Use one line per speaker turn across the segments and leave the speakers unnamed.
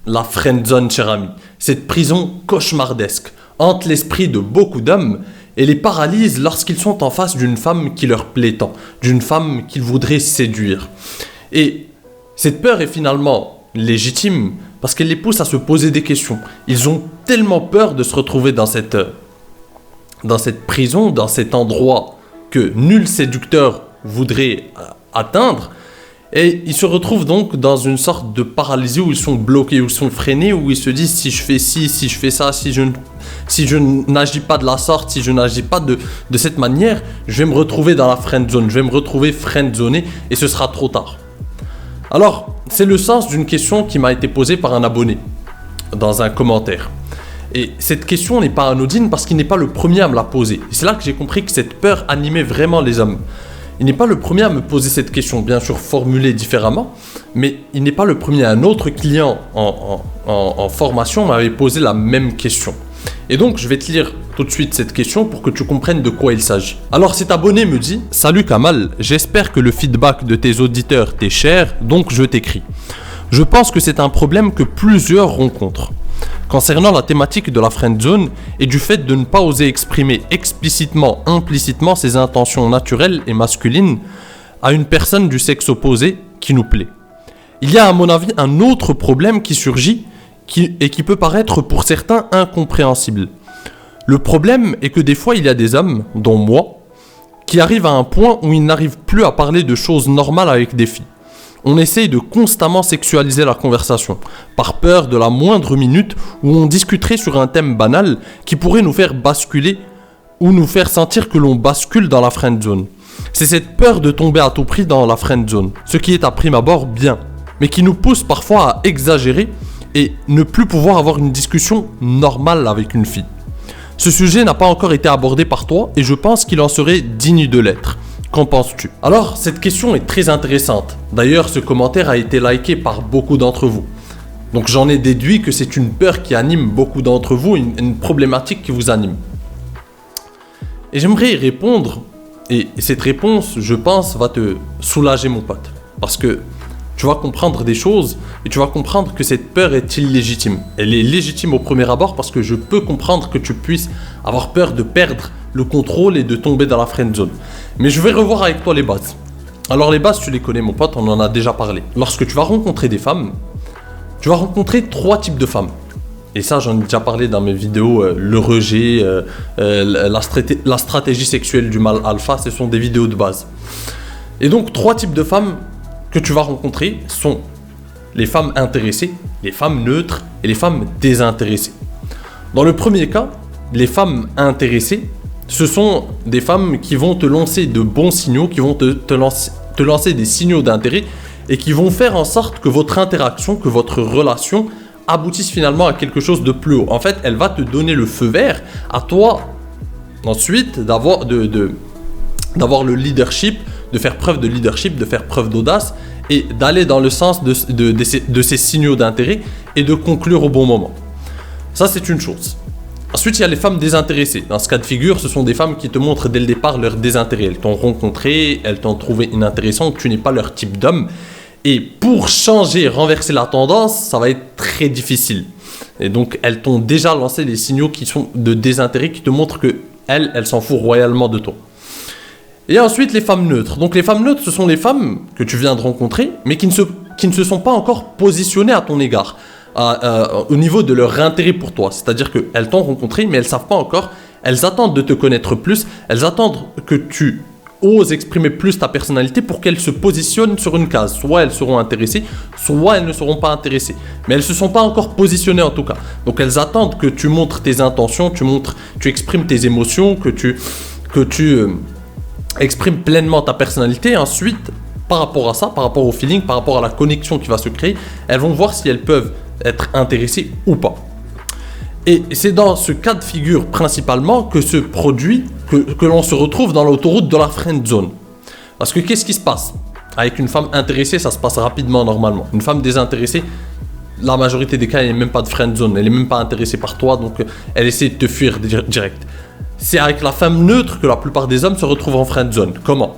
La friendzone, cher ami, cette prison cauchemardesque hante l'esprit de beaucoup d'hommes et les paralyse lorsqu'ils sont en face d'une femme qui leur plaît tant, d'une femme qu'ils voudraient séduire. Et cette peur est finalement légitime parce qu'elle les pousse à se poser des questions. Ils ont tellement peur de se retrouver dans cette prison, dans cet endroit que nul séducteur voudrait atteindre. Et ils se retrouvent donc dans une sorte de paralysie où ils sont bloqués, où ils sont freinés, où ils se disent si je fais ci, si je fais ça, si je n'agis pas de la sorte, si je n'agis pas de cette manière, je vais me retrouver dans la friendzone, je vais me retrouver friendzoné et ce sera trop tard. Alors, c'est le sens d'une question qui m'a été posée par un abonné dans un commentaire. Et cette question n'est pas anodine parce qu'il n'est pas le premier à me la poser. Et c'est là que j'ai compris que cette peur animait vraiment les hommes. Il n'est pas le premier à me poser cette question, bien sûr formulée différemment, mais il n'est pas le premier. Un autre client en formation m'avait posé la même question. Et donc, je vais te lire tout de suite cette question pour que tu comprennes de quoi il s'agit. Alors, cet abonné me dit « Salut Kamal, j'espère que le feedback de tes auditeurs t'est cher, donc je t'écris. Je pense que c'est un problème que plusieurs rencontrent. Concernant la thématique de la friendzone et du fait de ne pas oser exprimer explicitement, implicitement ses intentions naturelles et masculines à une personne du sexe opposé qui nous plaît. Il y a à mon avis un autre problème qui surgit et qui peut paraître pour certains incompréhensible. Le problème est que des fois il y a des hommes, dont moi, qui arrivent à un point où ils n'arrivent plus à parler de choses normales avec des filles. On essaye de constamment sexualiser la conversation, par peur de la moindre minute où on discuterait sur un thème banal qui pourrait nous faire basculer ou nous faire sentir que l'on bascule dans la friendzone. C'est cette peur de tomber à tout prix dans la friendzone, ce qui est à prime abord bien, mais qui nous pousse parfois à exagérer et ne plus pouvoir avoir une discussion normale avec une fille. Ce sujet n'a pas encore été abordé par toi et je pense qu'il en serait digne de l'être. Qu'en penses-tu? Alors, cette question est très intéressante. D'ailleurs, ce commentaire a été liké par beaucoup d'entre vous. Donc j'en ai déduit que c'est une peur qui anime beaucoup d'entre vous, une problématique qui vous anime. Et j'aimerais y répondre, et cette réponse, je pense, va te soulager mon pote. Parce que tu vas comprendre des choses, et tu vas comprendre que cette peur est illégitime. Elle est légitime au premier abord parce que je peux comprendre que tu puisses avoir peur de perdre le contrôle et de tomber dans la friendzone. Mais je vais revoir avec toi les bases. Alors les bases, tu les connais mon pote, on en a déjà parlé. Lorsque tu vas rencontrer des femmes, tu vas rencontrer 3 types de femmes. Et ça, j'en ai déjà parlé dans mes vidéos, le rejet, la stratégie sexuelle du mâle alpha, ce sont des vidéos de base. Et donc 3 types de femmes que tu vas rencontrer sont les femmes intéressées, les femmes neutres et les femmes désintéressées. Dans le premier cas, les femmes intéressées, ce sont des femmes qui vont te lancer de bons signaux, qui vont te lancer des signaux d'intérêt et qui vont faire en sorte que votre interaction, que votre relation aboutisse finalement à quelque chose de plus haut. En fait, elle va te donner le feu vert à toi ensuite d'avoir le leadership, de faire preuve de leadership, de faire preuve d'audace et d'aller dans le sens de ces signaux d'intérêt et de conclure au bon moment. Ça, c'est une chose. Ensuite, il y a les femmes désintéressées. Dans ce cas de figure, ce sont des femmes qui te montrent dès le départ leur désintérêt. Elles t'ont rencontré, elles t'ont trouvé inintéressante, tu n'es pas leur type d'homme. Et pour changer, renverser la tendance, ça va être très difficile. Et donc, elles t'ont déjà lancé les signaux qui sont de désintérêt, qui te montrent que elles s'en foutent royalement de toi. Et ensuite, les femmes neutres. Donc, les femmes neutres, ce sont les femmes que tu viens de rencontrer, mais qui ne se sont pas encore positionnées à ton égard. Au niveau de leur intérêt pour toi. C'est-à-dire qu'elles t'ont rencontré, mais elles ne savent pas encore. Elles attendent de te connaître plus. Elles attendent que tu oses exprimer plus ta personnalité pour qu'elles se positionnent sur une case. Soit elles seront intéressées, soit elles ne seront pas intéressées. Mais elles ne se sont pas encore positionnées en tout cas. Donc elles attendent que tu montres tes intentions, tu exprimes tes émotions, que tu exprimes pleinement ta personnalité. Et ensuite, par rapport à ça, par rapport au feeling, par rapport à la connexion qui va se créer, elles vont voir si elles peuvent être intéressées ou pas. Et c'est dans ce cas de figure principalement que se produit, que l'on se retrouve dans l'autoroute de la friendzone. Parce que qu'est-ce qui se passe? Avec une femme intéressée, ça se passe rapidement normalement. Une femme désintéressée, la majorité des cas, elle n'est même pas de friend zone, elle n'est même pas intéressée par toi, donc elle essaie de te fuir direct. C'est avec la femme neutre que la plupart des hommes se retrouvent en friend zone. Comment ?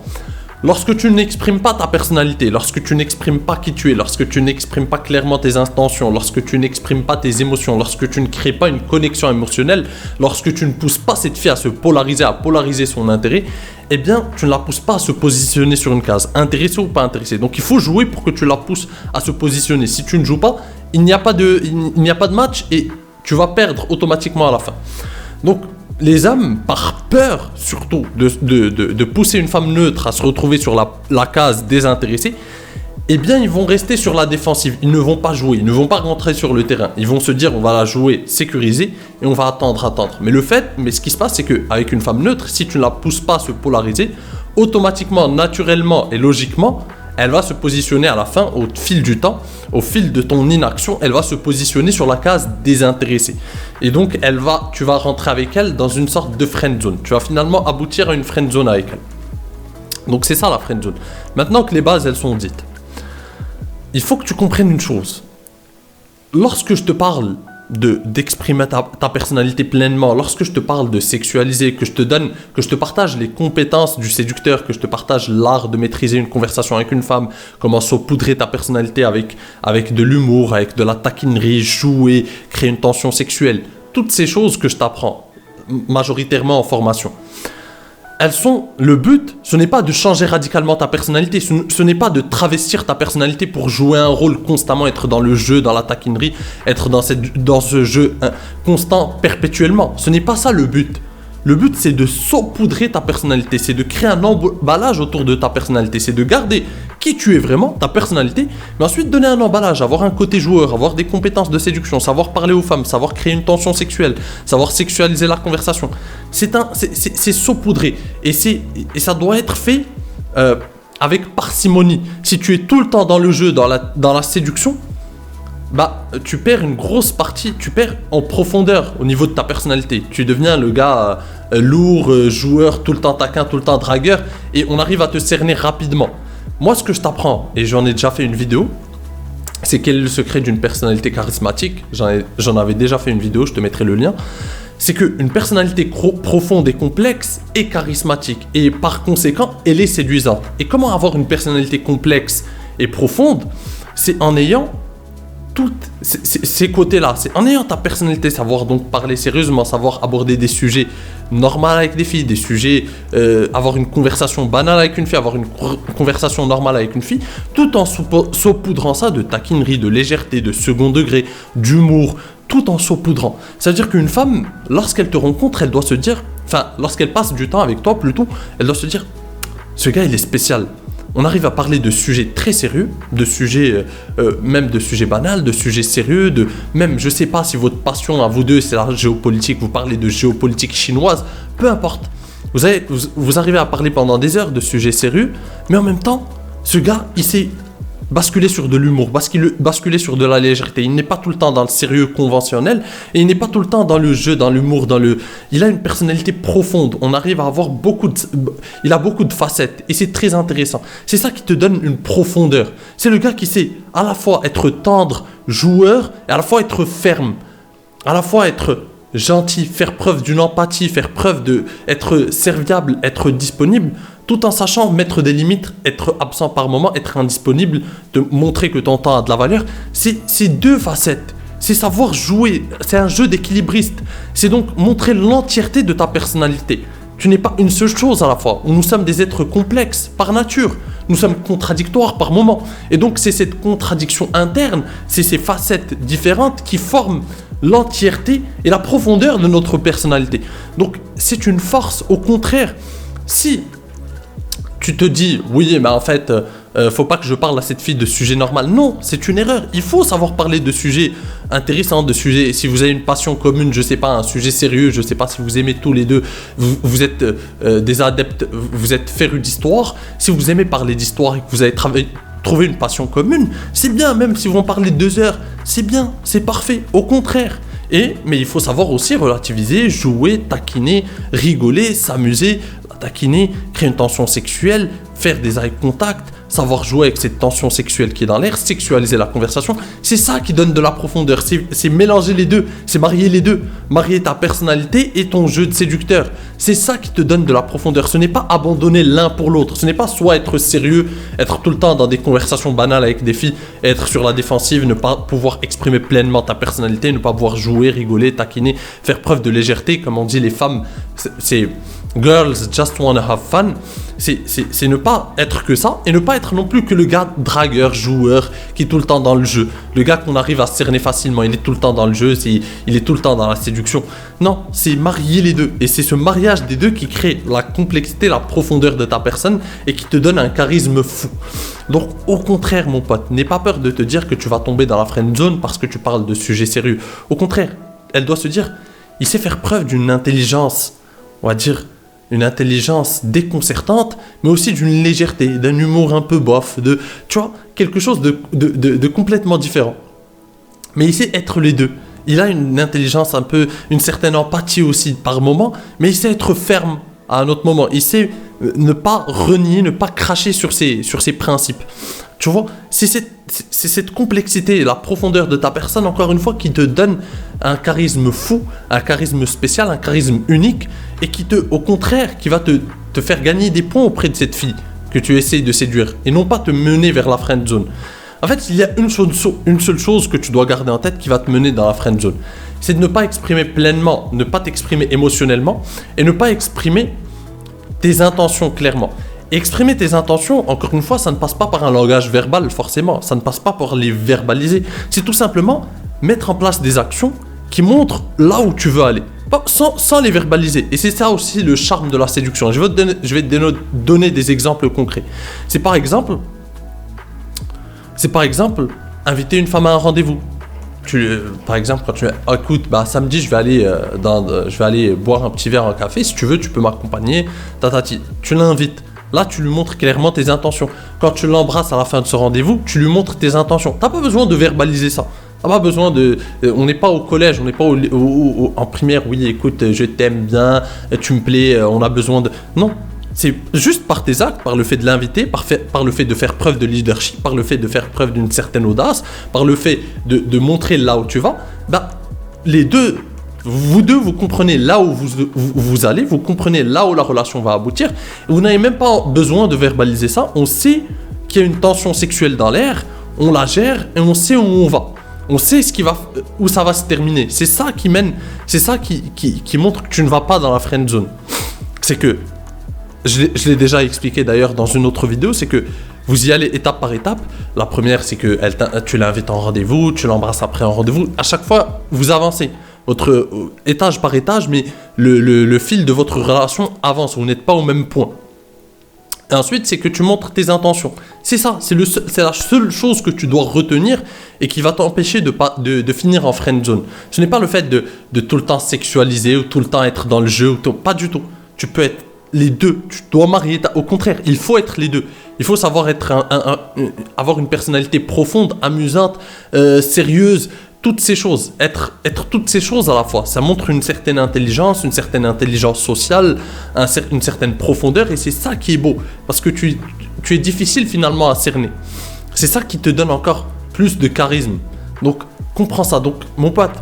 Lorsque tu n'exprimes pas ta personnalité, lorsque tu n'exprimes pas qui tu es, lorsque tu n'exprimes pas clairement tes intentions, lorsque tu n'exprimes pas tes émotions, lorsque tu ne crées pas une connexion émotionnelle, lorsque tu ne pousses pas cette fille à se polariser, à polariser son intérêt, eh bien, tu ne la pousses pas à se positionner sur une case, intéressée ou pas intéressée. Donc, il faut jouer pour que tu la pousses à se positionner. Si tu ne joues pas, il n'y a pas de match et tu vas perdre automatiquement à la fin. Donc, les hommes, par peur surtout de pousser une femme neutre à se retrouver sur la case désintéressée, eh bien ils vont rester sur la défensive, ils ne vont pas jouer, ils ne vont pas rentrer sur le terrain, ils vont se dire on va la jouer sécurisée et on va attendre. Mais ce qui se passe c'est qu'avec une femme neutre, si tu ne la pousses pas à se polariser, automatiquement, naturellement et logiquement, elle va se positionner à la fin, au fil du temps, au fil de ton inaction, elle va se positionner sur la case désintéressée. Et donc, tu vas rentrer avec elle dans une sorte de friend zone. Tu vas finalement aboutir à une friend zone avec elle. Donc, c'est ça la friend zone. Maintenant que les bases, elles sont dites, il faut que tu comprennes une chose. Lorsque je te parle d'exprimer ta personnalité pleinement, lorsque je te parle de sexualiser, que je te partage les compétences du séducteur, que je te partage l'art de maîtriser une conversation avec une femme, comment saupoudrer ta personnalité avec de l'humour, avec de la taquinerie, jouer, créer une tension sexuelle, toutes ces choses que je t'apprends majoritairement en formation. Le but, ce n'est pas de changer radicalement ta personnalité, ce n'est pas de travestir ta personnalité pour jouer un rôle constamment, être dans le jeu, dans la taquinerie, être dans ce jeu constant perpétuellement. Ce n'est pas ça le but. Le but, c'est de saupoudrer ta personnalité, c'est de créer un emballage autour de ta personnalité, c'est de garder qui tu es vraiment, ta personnalité, mais ensuite donner un emballage, avoir un côté joueur, avoir des compétences de séduction, savoir parler aux femmes, savoir créer une tension sexuelle, savoir sexualiser la conversation. C'est saupoudré et ça doit être fait avec parcimonie. Si tu es tout le temps dans le jeu, dans la séduction, tu perds une grosse partie, tu perds en profondeur au niveau de ta personnalité. Tu deviens le gars lourd, joueur, tout le temps taquin, tout le temps dragueur, et on arrive à te cerner rapidement. Moi, ce que je t'apprends, et j'en ai déjà fait une vidéo, c'est quel est le secret d'une personnalité charismatique. J'en avais déjà fait une vidéo, je te mettrai le lien. C'est qu'une personnalité profonde et complexe est charismatique, et par conséquent, elle est séduisante. Et comment avoir une personnalité complexe et profonde ? C'est en ayant tous ces côtés-là, c'est en ayant ta personnalité, savoir donc parler sérieusement, savoir aborder des sujets normaux avec des filles, des sujets, avoir une conversation banale avec une fille, avoir une conversation normale avec une fille, tout en saupoudrant ça de taquinerie, de légèreté, de second degré, d'humour, tout en saupoudrant. C'est-à-dire qu'une femme, lorsqu'elle te rencontre, elle doit se dire, lorsqu'elle passe du temps avec toi plutôt, elle doit se dire, ce gars il est spécial. On arrive à parler de sujets très sérieux, de sujets, même de sujets banals, de sujets sérieux, même, je sais pas si votre passion à vous deux, c'est la géopolitique, vous parlez de géopolitique chinoise, peu importe. Vous arrivez à parler pendant des heures de sujets sérieux, mais en même temps, ce gars, il s'est basculer sur de l'humour, basculer sur de la légèreté. Il n'est pas tout le temps dans le sérieux conventionnel et il n'est pas tout le temps dans le jeu, dans l'humour, Il a une personnalité profonde. On arrive à avoir il a beaucoup de facettes et c'est très intéressant. C'est ça qui te donne une profondeur. C'est le gars qui sait à la fois être tendre, joueur et à la fois être ferme, à la fois être gentil, faire preuve d'une empathie, faire preuve être serviable, être disponible, tout en sachant mettre des limites, être absent par moment, être indisponible, te montrer que ton temps a de la valeur. C'est deux facettes. C'est savoir jouer. C'est un jeu d'équilibriste. C'est donc montrer l'entièreté de ta personnalité. Tu n'es pas une seule chose à la fois. Nous sommes des êtres complexes par nature. Nous sommes contradictoires par moments. Et donc c'est cette contradiction interne, c'est ces facettes différentes qui forment l'entièreté et la profondeur de notre personnalité. Donc c'est une force. Au contraire, si tu te dis, oui, mais en fait, faut pas que je parle à cette fille de sujets normaux. Non, c'est une erreur. Il faut savoir parler de sujets intéressants, de sujets, si vous avez une passion commune, je sais pas, un sujet sérieux, je sais pas si vous aimez tous les deux, vous êtes des adeptes, vous êtes férus d'histoire. Si vous aimez parler d'histoire et que vous avez trouvé une passion commune, c'est bien, même si vous en parlez 2 heures, c'est bien, c'est parfait, au contraire. Mais il faut savoir aussi relativiser, jouer, taquiner, rigoler, s'amuser, taquiner, créer une tension sexuelle, faire des eye contact, savoir jouer avec cette tension sexuelle qui est dans l'air, sexualiser la conversation, c'est ça qui donne de la profondeur, c'est mélanger les deux, c'est marier les deux, marier ta personnalité et ton jeu de séducteur. C'est ça qui te donne de la profondeur, ce n'est pas abandonner l'un pour l'autre, ce n'est pas soit être sérieux, être tout le temps dans des conversations banales avec des filles, être sur la défensive, ne pas pouvoir exprimer pleinement ta personnalité, ne pas pouvoir jouer, rigoler, taquiner, faire preuve de légèreté, comme on dit les femmes, c'est girls just wanna have fun, c'est ne pas être que ça, et ne pas être non plus que le gars dragueur, joueur, qui est tout le temps dans le jeu, le gars qu'on arrive à cerner facilement, il est tout le temps dans le jeu, il est tout le temps dans la séduction. Non, c'est marier les deux, et c'est ce mariage des deux qui crée la complexité, la profondeur de ta personne, et qui te donne un charisme fou. Donc au contraire mon pote, n'aie pas peur de te dire que tu vas tomber dans la friend zone parce que tu parles de sujets sérieux. Au contraire, elle doit se dire, il sait faire preuve d'une intelligence, on va dire, une intelligence déconcertante, mais aussi d'une légèreté, d'un humour un peu bof, tu vois, quelque chose de complètement différent. Mais il sait être les deux. Il a une intelligence un peu, une certaine empathie aussi par moment, mais il sait être ferme à un autre moment. Il sait ne pas renier, ne pas cracher sur ses principes. Tu vois, c'est cette complexité, la profondeur de ta personne, encore une fois, qui te donne un charisme fou, un charisme spécial, un charisme unique, et qui au contraire, qui va te faire gagner des points auprès de cette fille que tu essayes de séduire, et non pas te mener vers la friend zone. En fait, il y a une seule chose que tu dois garder en tête qui va te mener dans la friend zone. C'est de ne pas exprimer pleinement, ne pas t'exprimer émotionnellement, et ne pas exprimer tes intentions clairement. Et exprimer tes intentions, encore une fois, ça ne passe pas par un langage verbal forcément, ça ne passe pas par les verbaliser. C'est tout simplement mettre en place des actions qui montrent là où tu veux aller, sans les verbaliser. Et c'est ça aussi le charme de la séduction. Je vais te donner des exemples concrets. C'est par exemple inviter une femme à un rendez-vous. Par exemple, quand tu écoute, samedi je vais aller boire un petit verre en café, si tu veux tu peux m'accompagner, tu l'invites. Là, tu lui montres clairement tes intentions. Quand tu l'embrasses à la fin de ce rendez-vous, tu lui montres tes intentions. T'as pas besoin de verbaliser ça. T'as pas besoin de... On n'est pas au collège, on n'est pas en primaire. Oui, écoute, je t'aime bien, tu me plais, on a besoin de... Non, c'est juste par tes actes, par le fait de l'inviter, par le fait de faire preuve de leadership, par le fait de faire preuve d'une certaine audace, par le fait de montrer là où tu vas. Les deux... Vous deux, vous comprenez là où vous allez, vous comprenez là où la relation va aboutir. Vous n'avez même pas besoin de verbaliser ça. On sait qu'il y a une tension sexuelle dans l'air, on la gère et on sait où on va. On sait où ça va se terminer. C'est ça qui mène, c'est ça qui montre que tu ne vas pas dans la friend zone. C'est que, je l'ai déjà expliqué d'ailleurs dans une autre vidéo, c'est que vous y allez étape par étape. La première, c'est que tu l'invites en rendez-vous, tu l'embrasses après en rendez-vous. À chaque fois, vous avancez. Votre étage par étage, mais le fil de votre relation avance, vous n'êtes pas au même point. Et ensuite, c'est que tu montres tes intentions. C'est ça, c'est la seule chose que tu dois retenir et qui va t'empêcher de finir en friend zone. Ce n'est pas le fait de tout le temps sexualiser ou tout le temps être dans le jeu, pas du tout. Tu peux être les deux, tu dois marier, au contraire, il faut être les deux. Il faut savoir avoir une personnalité profonde, amusante, sérieuse, toutes ces choses, être toutes ces choses à la fois, ça montre une certaine intelligence sociale, une certaine profondeur, et c'est ça qui est beau, parce que tu es difficile finalement à cerner. C'est ça qui te donne encore plus de charisme. Donc, comprends ça. Donc, mon pote,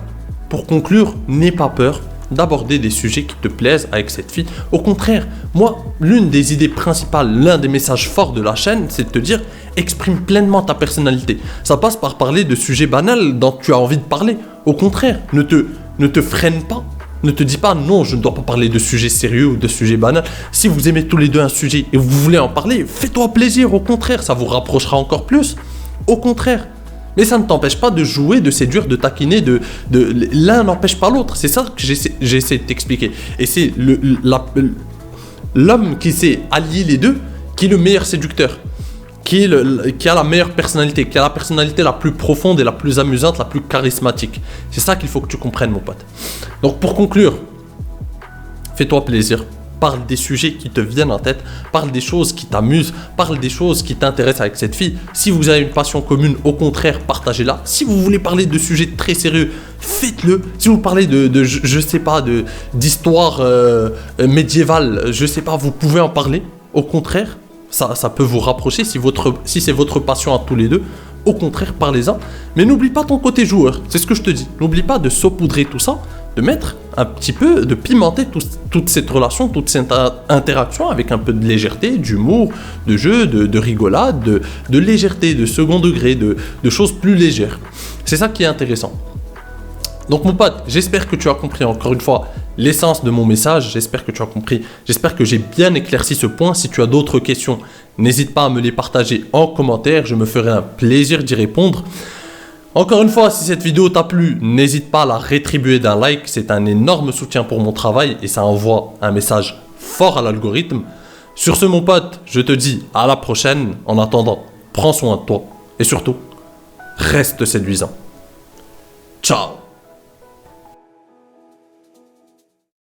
pour conclure, n'aie pas peur d'aborder des sujets qui te plaisent avec cette fille. Au contraire, moi, l'une des idées principales, l'un des messages forts de la chaîne, c'est de te dire, exprime pleinement ta personnalité. Ça passe par parler de sujets banals dont tu as envie de parler. Au contraire, ne te freine pas. Ne te dis pas, non, je ne dois pas parler de sujets sérieux ou de sujets banals. Si vous aimez tous les deux un sujet et vous voulez en parler, fais-toi plaisir. Au contraire, ça vous rapprochera encore plus. Au contraire. Mais ça ne t'empêche pas de jouer, de séduire, de taquiner, l'un n'empêche pas l'autre. C'est ça que j'essaie de t'expliquer. Et c'est l'homme qui sait allier les deux qui est le meilleur séducteur, qui a la meilleure personnalité, qui a la personnalité la plus profonde et la plus amusante, la plus charismatique. C'est ça qu'il faut que tu comprennes, mon pote. Donc pour conclure, fais-toi plaisir. Parle des sujets qui te viennent en tête, parle des choses qui t'amusent, parle des choses qui t'intéressent avec cette fille. Si vous avez une passion commune, au contraire, partagez-la. Si vous voulez parler de sujets très sérieux, faites-le. Si vous parlez je sais pas, d'histoire médiévale, je sais pas, vous pouvez en parler. Au contraire, Ça peut vous rapprocher si c'est votre passion à tous les deux. Au contraire, parlez-en. Mais n'oublie pas ton côté joueur. C'est ce que je te dis. N'oublie pas de saupoudrer tout ça, de mettre un petit peu, de pimenter toute cette relation, toute cette interaction avec un peu de légèreté, d'humour, de jeu, de rigolade, de légèreté, de second degré, de choses plus légères. C'est ça qui est intéressant. Donc mon pote, j'espère que tu as compris encore une fois l'essence de mon message, j'espère que tu as compris, j'espère que j'ai bien éclairci ce point. Si tu as d'autres questions, n'hésite pas à me les partager en commentaire, je me ferai un plaisir d'y répondre. Encore une fois, si cette vidéo t'a plu, n'hésite pas à la rétribuer d'un like, c'est un énorme soutien pour mon travail et ça envoie un message fort à l'algorithme. Sur ce mon pote, je te dis à la prochaine, en attendant, prends soin de toi et surtout, reste séduisant. Ciao.